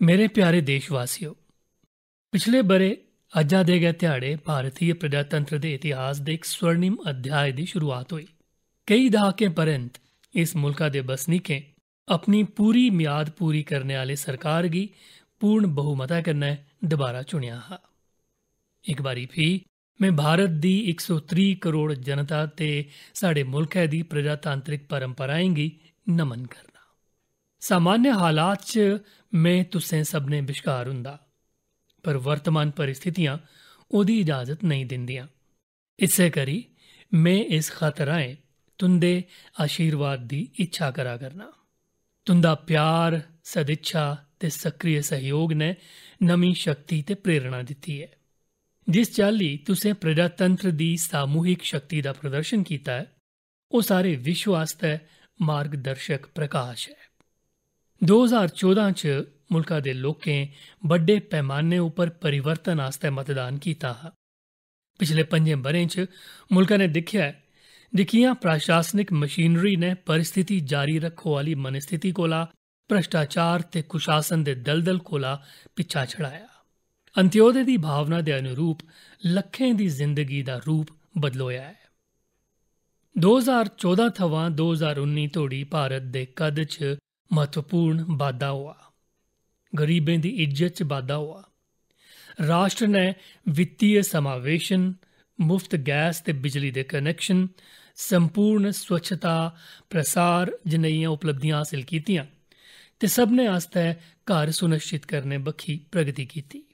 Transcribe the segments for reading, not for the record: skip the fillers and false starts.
मेरे प्यारे देशवासियों, पिछले बरे अज्जा दे गए ध्याड़े भारतीय प्रजातंत्र के इतिहास के एक स्वर्णिम अध्याय की शुरुआत हुई। कई दहाके परंत इस मुल्का दे बसनीकें अपनी पूरी मियाद पूरी करने वाले सरकार की पूर्ण बहुमता कन्नै दोबारा चुनिया हा। एक बारी भी मैं भारत दी 130 करोड़ जनता ते साढ़े मुल्कै दी प्रजातांत्रिक परंपराएं गी नमन करना। सामान्य हालात च मैं तुसें सबने विश्कार हुंदा, पर वर्तमान परिस्थितियां ओदी इजाजत नहीं दिंदियां। इस्से करी मैं इस खत राहें तुंदे आशीर्वाद दी इच्छा करा करना। तुंदा प्यार, सदिच्छा ते सक्रिय सहयोग ने नमी शक्ति ते प्रेरणा दिती है। जिस चाली तुसें प्रजातंत्र दी सामूहिक शक्ति का प्रदर्शन किया है, वो सारे विश्व आस्तै मार्गदर्शक प्रकाश है। 2014 च मुल्का दे लोकें बड़े पैमाने उपर परिवर्तन आस्तै मतदान किया हा। पिछले 5 बरें च मुल्का ने दिखिया है जे कियां प्रशासनिक मशीनरी ने परिस्थिति जारी रखो वाली मनस्थिति कोला भ्रष्टाचार ते कुशासन दे दलदल कोला पिछा छड़ाया। अंत्योदय दी भावना दे अनुरूप लखें दी जिंदगी दा रूप बदलोया है। 2014 थवां 2019 तोड़ी भारत दे कद च महत्वपूर्ण बाधा हुआ। गरीबें दी इज्जत च बाधा हुआ। राष्ट्र ने वित्तीय समावेशन, मुफ्त गैस ते बिजली दे कनैक्शन, संपूर्ण स्वच्छता प्रसार जनेहियां उपलब्धियां हासिल कीतियां ते सबने आस्तै घर सुनिश्चित करने बक्खी प्रगति की।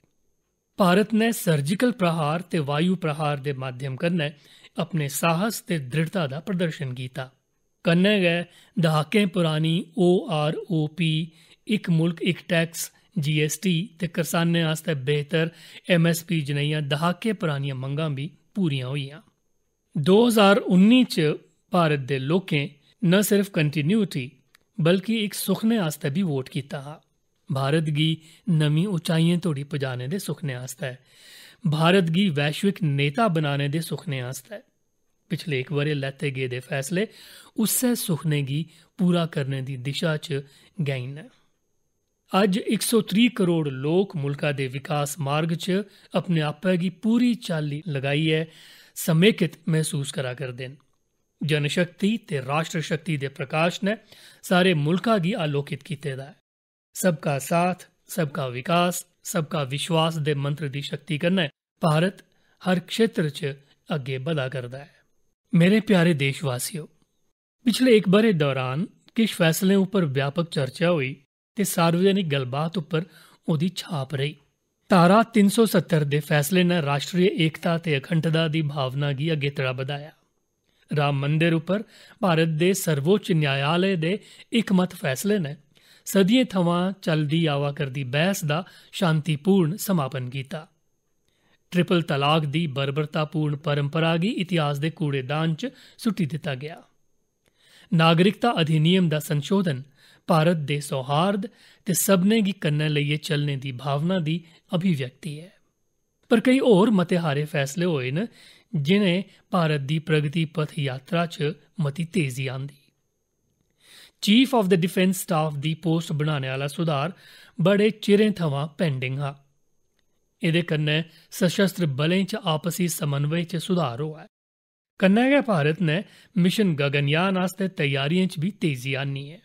भारत ने सर्जिकल प्रहार ते वायु प्रहार के माध्यम कन्नै अपने साहस ते दृढ़ता का प्रदर्शन किया। कन्नै गै दहाकें पुरानी OROP, एक मुल्क एक टैक्स, GST ते करसानें आस्तै बेहतर MSP जनेहियां दहाके पुरानियां मंगां भी पूरियां होईयां। 2019 च भारत दे लोकें न सिर्फ कंटिन्यूटी बल्कि एक सुखने आस्तै भी वोट किया हा। भारत गी नमी ऊंचाइयें तोड़ी पजाने दे सुखने आस्तै, भारत गी वैश्विक नेता बनाने दे सुखने आस्तै। पिछले एक बरे लैते गेदे फैसले उस्सै सुखने गी पूरा करने दी दिशा च गए न। अज 130 करोड़ लोक मुल्का दे विकास मार्ग च अपने आपै गी पूरी चाली लगाइयै समेकित महसूस करा करदे न। जनशक्ति ते राष्ट्र शक्ति दे प्रकाश ने सारे मुल्का गी आलोकित कीते दा है। सबका साथ, सबका विकास, सबका विश्वास दे मंत्र दी शक्ति कन्नै भारत हर क्षेत्र च अग्गे बधा करदा है। मेरे प्यारे देशवासियों, पिछले एक बरे दौरान किश फैसलें उपर व्यापक चर्चा हुई ते सार्वजनिक गलबात उपर ओदी छाप रही। धारा 370 दे फैसले ने राष्ट्रीय एकता ते अखंडता दी भावना गी अगेतरा बधाया। राम मंदिर उपर भारत दे सर्वोच्च न्यायालय दे इकमत फैसले ने सदियें थवां चलदी आवा करदी बहस दा शांतिपूर्ण समापन किया। ट्रिपल तलाक दी बर्बरतापूर्ण परंपरा गी इतिहास दे कूड़ेदान च सुट्टी दिता गया। नागरिकता अधिनियम दा संशोधन भारत दे सौहार्द ते सबने गी कन्नै लेइयै चलने दी भावना दी अभिव्यक्ति है। पर कई होर मते हारे फैसले होए न जिन्हें भारत दी प्रगति पथ यात्रा च मती तेजी आंदी। Chief of the defence staff दी पोस्ट बनाने वाला सुधार बड़े चिरें थवां पेंडिंग हा। एदे कन्नै सशस्त्र बलें च आपसी समन्वय च सुधार होआ है। कन्नै गै भारत ने मिशन गगनयान आस्तै तैयारियें च भी तेजी आनी है।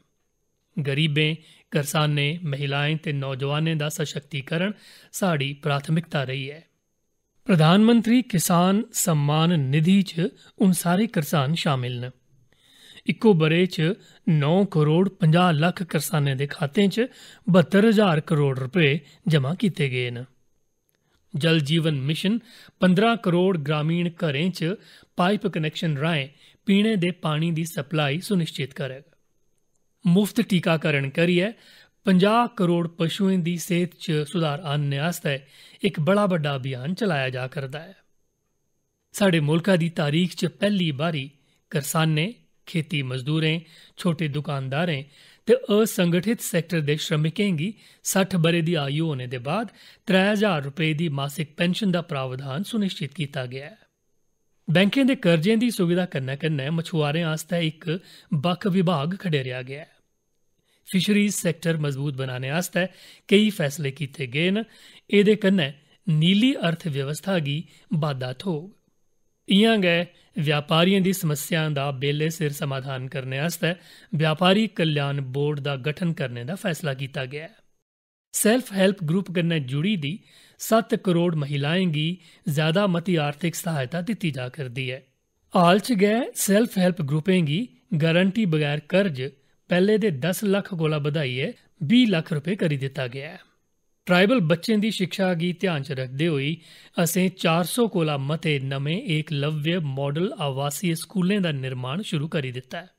गरीबें, करसानें, महिलाएं ते नौजवानें दा सशक्तिकरण साड़ी प्राथमिकता रही है। प्रधानमंत्री किसान सम्मान निधि च उन सारे करसान शामिल न। इक्को बरे च 9 करोड़ 50 लख करसानें दे खातें च 72,000 करोड़ रुपए जमा किए गए न। जल जीवन मिशन 15 करोड़ ग्रामीण घरें च पाइप कनैक्शन राहें पीने दे पानी दी सप्लाई सुनिश्चित करेगा। मुफ्त टीकाकरण करियै 50 करोड़ पशुएं दी सेहत च सुधार आनने आस्तै एक बड़ा बड्डा अभियान चलाया जा करदा है। साढ़े मुल्का दी तारीख च पहली बारी करसानें, खेती मजदूरें, छोटे दुकानदारें ते असंगठित सैक्टर दे श्रमिकें गी 60 बरे दी आयु होने दे बाद 3,000 रुपए दी मासिक पेंशन दा प्रावधान सुनिश्चित किया गया है। बैंकें दे कर्जें दी सुविधा कन्नै कन्नै मछुआरें आस्तै एक बक्ख विभाग खडेरेआ गया है। फिशरीज सैक्टर मजबूत बनाने आस्तै कई फैसले कीते गए न। एह्दे कन्नै नीली अर्थ व्यवस्था गी बाद्धा थ्होग। इ'यां गै व्यापारियें दी समस्याएं दा बेल्ले सिर समाधान करने आस्तै व्यापारी कल्याण बोर्ड दा गठन करने दा फैसला कीता गया है। सैल्फ हैल्प ग्रुप कन्नै जुड़ी दी 7 करोड़ महिलाएं गी ज्यादा मती आर्थिक सहायता दित्ती जा करदी है। हाल च गै सैल्फ हैल्प ग्रुपें गी गारंटी बगैर कर्ज पैह्ले दे 10 लक्ख कोला बधाइयै 20 लक्ख रुपए करी दित्ता गया है। ट्राइबल बच्चें दी शिक्षा गी ध्यान च रखदे होई असें 400 कोला मते नमें एकलव्य मॉडल आवासीय स्कूलें दा निर्माण शुरू करी दित्ता है।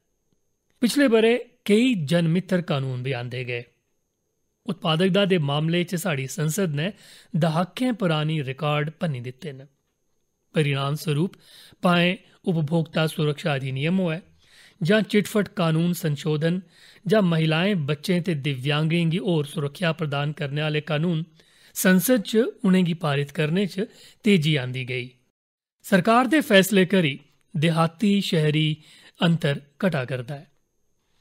पिछले ब'रे केई जनमित्र कानून भी आंदे गए। उत्पादकता दे मामले च साढ़ी संसद ने दहाकें पुरानी रिकार्ड भन्नी दित्ते न। परिणाम स्वरूप भाएं उपभोक्ता सुरक्षा अधिनियम होऐ जां चिटफट कानून संशोधन जां महिलाएं बच्चें ते दिव्यांगें गी होर सुरक्षा प्रदान करने आह्ले कानून, संसद च उ'नेंगी पारित करने च तेजी आंदी गेई। सरकार दे फैसले करी देहाती शहरी अंतर घटा करदा है।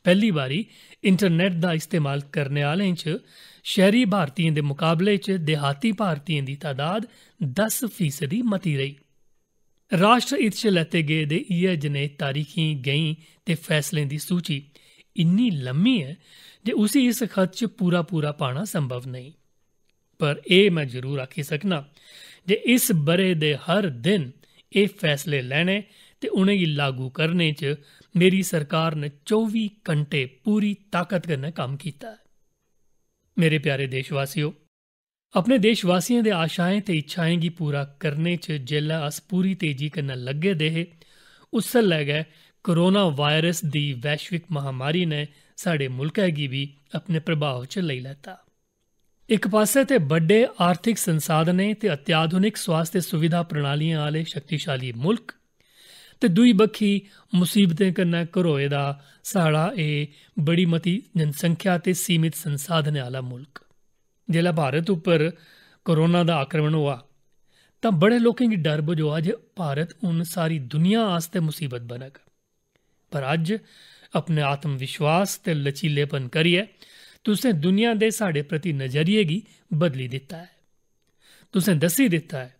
पैह्ली बारी इंटरनेट दा इस्तेमाल करने आह्लें च शहरी भारतीयें दे मुकाबले च देहाती भारतीयें दी तादाद 10% मती रेही। राष्ट्र हित च लैते गेदे इ'यै जनेह् तारीखी गैंई ते फैसलें दी सूची इन्नी लम्मी है जे उसी इस खत च पूरा पूरा पाना संभव नेईं। पर एह् मैं जरूर आखी सकना जे इस ब'रे दे हर दिन एह् फैसले लैने ते उ'नेंगी लागू करने च मेरी सरकार ने 24 घंटे पूरी ताकत कन्नै कम्म कीता है। मेरे प्यारे देशवासियों, अपने देशवासियों दे आशाएं ते इच्छाएं गी पूरा करने च जेल्लै अस पूरी तेजी कन्नै लग्गे दे हे, उसलै गै कोरोना वायरस दी वैश्विक महामारी ने साढ़े मुल्कै गी भी अपने प्रभाव च लेई लैता। इक पास्सै ते बड्डे आर्थिक संसाधनें ते अत्याधुनिक स्वास्थ्य सुविधा प्रणालियें आह्ले शक्तिशाली मुल्क ते दूई बक्खी मुसीबतें कन्नै घरोए दा साढ़ा एह् बड़ी मती जनसंख्या ते सीमित संसाधनें आह्ला मुल्क। जेल्लै भारत उप्पर कोरोना दा आक्रमण होआ तां बड़े लोकें गी डर बझोआ जे भारत हून सारी दुनिया आस्तै मुसीबत बनग। पर अज्ज अपने आत्मविश्वास ते लचीलेपन करियै तुसें दुनिया दे साढ़े प्रति नजरिये गी बदली दित्ता है। तुसें दस्सी दित्ता है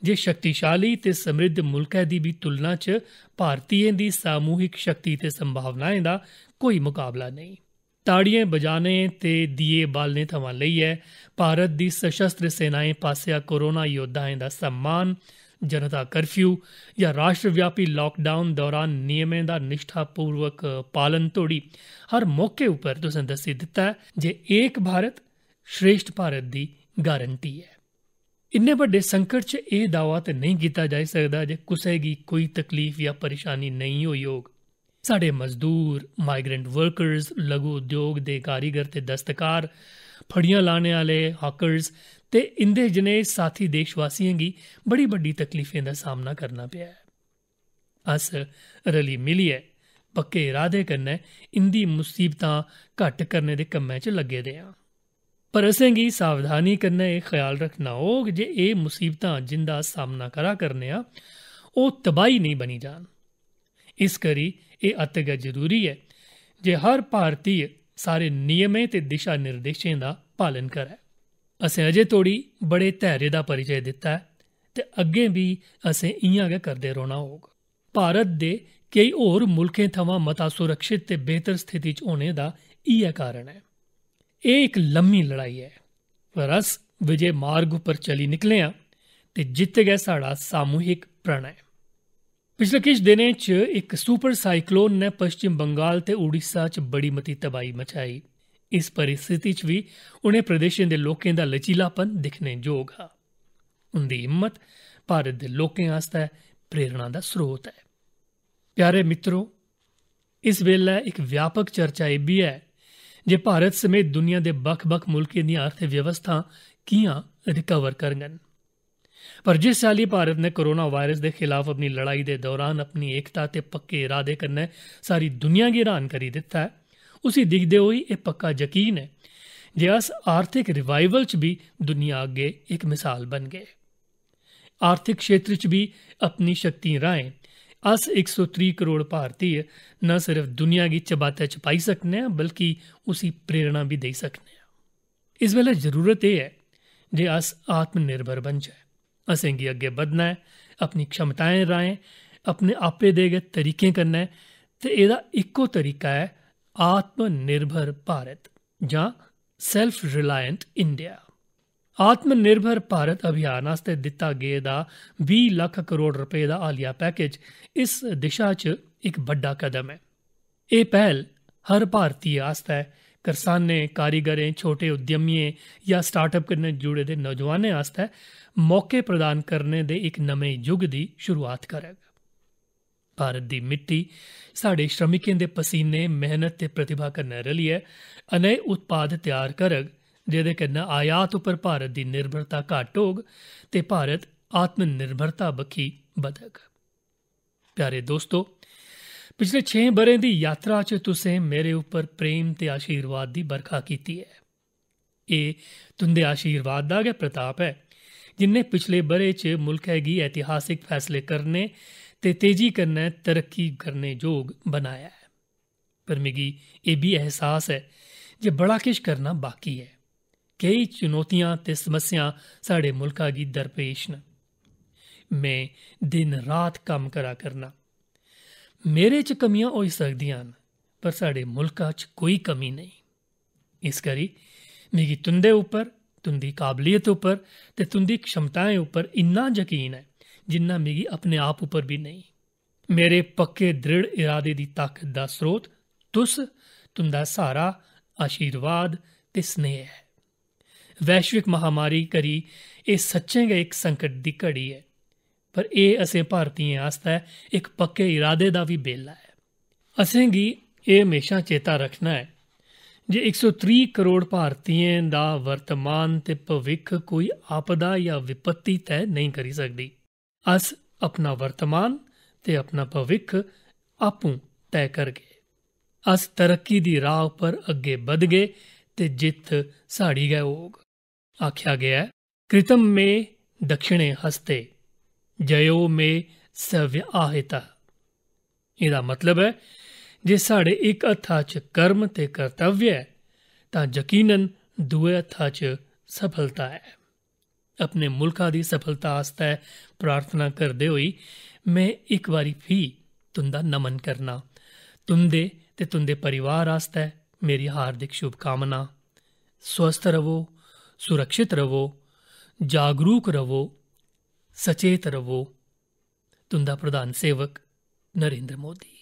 जे शक्तिशाली ते समृद्ध मुल्कै दी भी तुलना च भारतीयें दी सामूहिक शक्ति ते संभावनाएं दा कोई मुकाबला नेईं। ताड़ियां बजाने ते दिए बालने थमां लेइयै भारत दी सशस्त्र सेनाएं पासेआ कोरोना योद्धाएं दा सम्मान, जनता कर्फ्यू या राष्ट्रव्यापी लॉकडाउन दौरान नियमें दा निष्ठापूर्वक पालन तोड़ी हर मौके उप्पर तुसें दस्सी दित्ता है जे एक भारत श्रेष्ठ भारत दी गारंटी है। इन्ने बड्डे संकट च एह् दावा ते नेईं कीता जाई सकदा जे कुसै गी कोई तकलीफ या परेशानी नेईं होई होग। साढ़े मजदूर, माइग्रेंट वर्कर्स, लघु उद्योग दे कारीगर ते दस्तकार, फड़ियां लाने आह्ले हाकर्स ते इंदे जनेह् साथी देशवासियें गी बड़ी बड्डी तकलीफें दा सामना करना पेआ है। अस रली मिलियै पक्के इरादे कन्नै इंदी मुसीबतां घट्ट करने दे कम्मै च लग्गे दे आं। पर असें गी सावधानी कन्नै एह् ख्याल रखना होग जे एह् मुसीबतां जिंदा सामना करा करने आं ओह् तबाही नेईं बनी जान। इस करी एह् अत्त गै जरूरी है जे हर भारतीय सारे नियमें ते दिशा निर्देशें दा पालन करै। असें अजें तोड़ी बड़े धैर्य दा परिचय दित्ता है ते अग्गें भी असें इ'यां गै करदे रौह्ना होग। भारत दे केई होर मुल्खें थमां मता सुरक्षित ते बेहतर स्थिति च होने दा इ'यै कारण है। एह् इक लम्मी लड़ाई है, पर अस विजय मार्ग उप्पर चली निकले आं ते जित्त गै साढ़ा सामूहिक प्रण है। पिछले किश दिनें च इक सुपर साइक्लोन ने पश्चिम बंगाल ते उड़ीसा च बड़ी मती तबाही मचाई। इस परिस्थिति च भी उ'नें प्रदेशें दे लोकें दा लचीलापन दिक्खने जोग हा। उंदी हिम्मत भारत दे लोकें आस्तै प्रेरणा दा स्रोत है। प्यारे मित्रो, इस वेल्लै इक व्यापक चर्चा एह् बी है जे भारत समेत दुनिया दे बक्ख बक्ख मुल्कें दियां अर्थव्यवस्थां कि'यां रिकवर करङन। पर जिस चाल्ली भारत ने कोरोना वायरस दे खिलाफ अपनी लड़ाई दे दौरान अपनी एकता ते पक्के इरादे कन्नै सारी दुनिया गी हैरान करी दित्ता है, उसी दिखदे होई एह् पक्का यकीन है जे अस आर्थिक रिवाइवल च भी दुनिया अग्गे इक मिसाल बन गए। आर्थिक क्षेत्र च भी अपनी शक्ति राहें अस 130 करोड़ भारतीय न सिर्फ दुनिया की चबाते च पाई सकने आं बल्कि उसी प्रेरणा भी देई सकने आं। इस वेले जरूरत यह है जे अस आत्मनिर्भर बन जाए। असें गी अग्गे बधना है अपनी क्षमताएं राहें, अपने आपे दे गए तरीकें कन्नै, ते एह्दा इक्को तरीका है आत्मनिर्भर भारत जां सेल्फ रिलायंट इंडिया। आत्मनिर्भर भारत अभियान आस्तै दित्ता गेदा 20 लख करोड़ रुपए दा हालिया पैकेज इस दिशा च इक बड्डा कदम है। एह् पहल हर भारतीय आस्तै करसानें, कारीगरें, छोटे उद्यमियें या स्टार्टअप कन्नै जुड़े दे नौजवानें आस्तै मौके प्रदान करने दे इक नमें युग दी शुरुआत करग। भारत दी मिट्टी साढ़े श्रमिकें दे पसीने, मेहनत ते प्रतिभा कन्नै रलियै अनेक उत्पाद तैयार करग जेह्दे कन्नै आयात उप्पर भारत दी निर्भरता घट्ट होग ते भारत आत्मनिर्भरता बक्खी बधग। प्यारे दोस्तो, पिछले 6 ब'रें दी यात्रा च तुसें मेरे उप्पर प्रेम ते आशीर्वाद दी बरखा कीती है। एह् तुंदे आशीर्वाद दा गै प्रताप है जिन्ने पिछले ब'रे च मुल्कै गी ऐतिहासिक फैसले करने ते तेजी कन्नै तरक्की करने जोग बनाया है। पर मिगी एह् बी एहसास है जे बड़ा किश करना बाकी है। केई चुनौतियां ते समस्यां साढ़े मुल्का गी दरपेश न। में दिन रात कम्म करा करना। मेरे च कमियां होई सकदियां न, पर साढ़े मुल्का च कोई कमी नहीं। इस करी मिगी तुंदे उप्पर, तुंदी काबलियत उप्पर ते तुंदी क्षमताएं उप्पर इन्ना यकीन है जिन्ना मिगी अपने आप उप्पर भी नहीं। मेरे पक्के दृढ़ इरादे दी ताकत दा स्रोत तुस, तुंदा सहारा, आशीर्वाद ते स्नेह है। वैश्विक महामारी करी एह् सच्चें गै इक संकट दी घड़ी है, पर एह् असें भारतीयें आस्तै इक पक्के इरादे दा भी बेल्ला है। असें गी एह् हमेशा चेता रखना है जे 130 करोड़ भारतीयें दा वर्तमान ते भविक्ख कोई आपदा या विपत्ति तय नहीं करी सकदी। अस अपना वर्तमान ते अपना भविक्ख आपूं तय करगे। अस तरक्की दी राह उप्पर अग्गे बधगे ते जित्त साड़ी गै होग। आख्या गया है, कृतम में दक्षिणे हस्ते जयो में सव्य आहिता। एह्दा मतलब है जे साढ़े इक हत्था च कर्म ते कर्तव्य है तां यकीनन दुए हत्था च सफलता है। अपने मुल्का दी सफलता आस्तै प्रार्थना करदे होई में इक बारी फ्ही तुंदा नमन करना। तुंदे ते तुंदे परिवार आस्तै मेरी हार्दिक शुभकामना। स्वस्थ रवो, सुरक्षित रवो, जागरूक रवो, सचेत रवो। तुंदा प्रधान सेवक नरेंद्र मोदी।